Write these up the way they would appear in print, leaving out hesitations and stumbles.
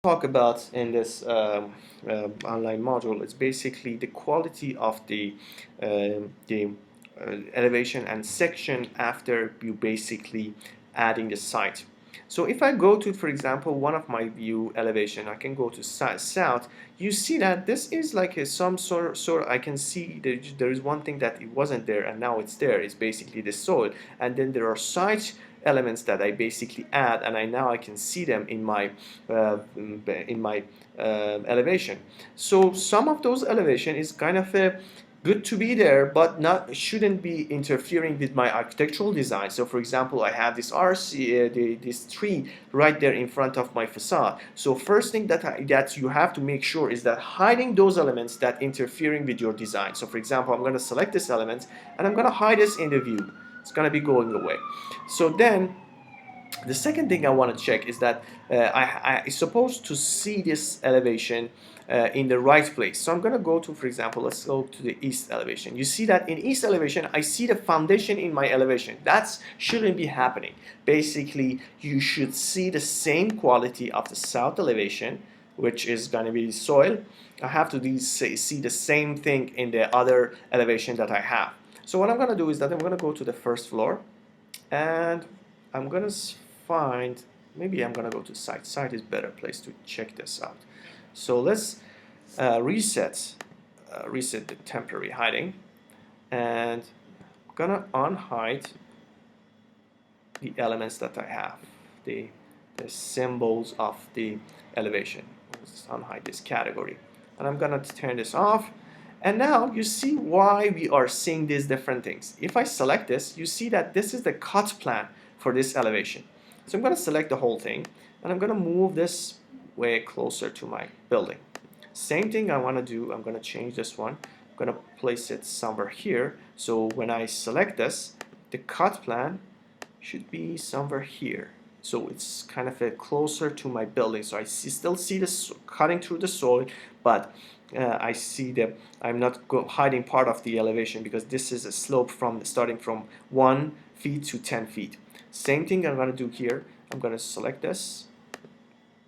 talk about in this online module is basically the quality of the elevation and section after you basically adding the site. So if I go to, for example, one of my view elevation, I can go to south. You see that this is like some sort. I can see there is one thing that it wasn't there and now it's there. It's basically the soil, and then there are site elements that I basically add, and now I can see them in my elevation. So some of those elevation is kind of good to be there, but shouldn't be interfering with my architectural design. So for example, I have this this tree right there in front of my facade. So first thing that you have to make sure is that hiding those elements that interfering with your design. So for example, I'm going to select this element and I'm going to hide this in the view. It's going to be going away. So then the second thing I want to check is that I'm supposed to see this elevation in the right place. So I'm going to go to, for example, let's go to the east elevation. You see that in east elevation, I see the foundation in my elevation. That shouldn't be happening. Basically, you should see the same quality of the south elevation, which is going to be soil. I have to see the same thing in the other elevation that I have. So what I'm going to do is that I'm going to go to the first floor, and I'm going to find, maybe I'm going to go to site. Site is better place to check this out. So let's reset the temporary hiding, and I'm going to unhide the elements that I have, the symbols of the elevation. Let's unhide this category, and I'm going to turn this off. And now you see why we are seeing these different things. If I select this, you see that this is the cut plan for this elevation. So I'm going to select the whole thing, and I'm going to move this way closer to my building. Same thing I want to do, I'm going to change this one. I'm going to place it somewhere here. So when I select this, the cut plan should be somewhere here. So it's kind of closer to my building. So I still see this cutting through the soil, but I see that I'm not hiding part of the elevation because this is a slope from starting from 1 feet to 10 feet. Same thing I'm going to do here. I'm going to select this.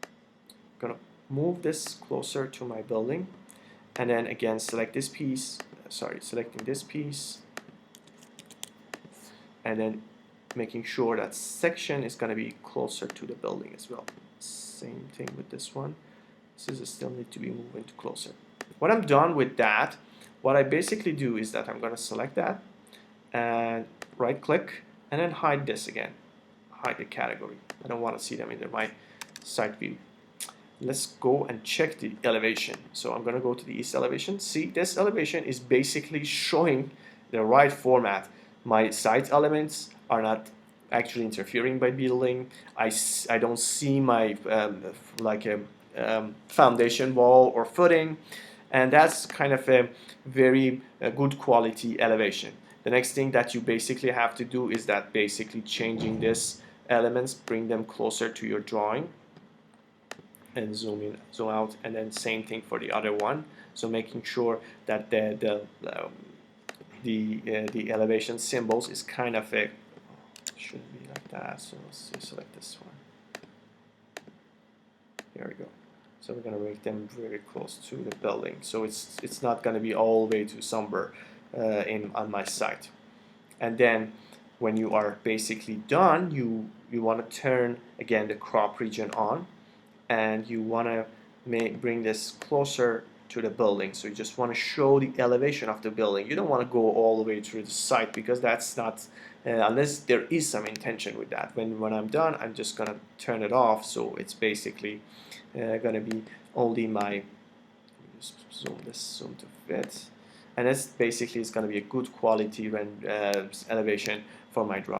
I'm going to move this closer to my building, and then again select this piece. Selecting this piece, and then making sure that section is going to be closer to the building as well. Same thing with this one. This is still need to be moving closer. When I'm done with that, what I basically do is that I'm going to select that and right click and then hide this again. Hide the category. I don't want to see them in my site view. Let's go and check the elevation. So I'm going to go to the east elevation. See, this elevation is basically showing the right format. My site elements are not actually interfering by building. I don't see my foundation wall or footing, and that's kind of a very good quality elevation. The next thing that you basically have to do is that basically changing these elements, bring them closer to your drawing, and zoom in, zoom out, and then same thing for the other one. So making sure that the elevation symbols is kind of a shouldn't be like that. So let's select this one. Here we go. So we're going to make them very close to the building. So it's not going to be all the way to somewhere on my site. And then when you are basically done, you want to turn again the crop region on, and you want to bring this closer to the building. So you just want to show the elevation of the building. You don't want to go all the way through the site because that's not, unless there is some intention with that. When I'm done, I'm just going to turn it off. So it's basically going to be only my, just zoom to fit. And that's basically it's going to be a good quality elevation for my drawing.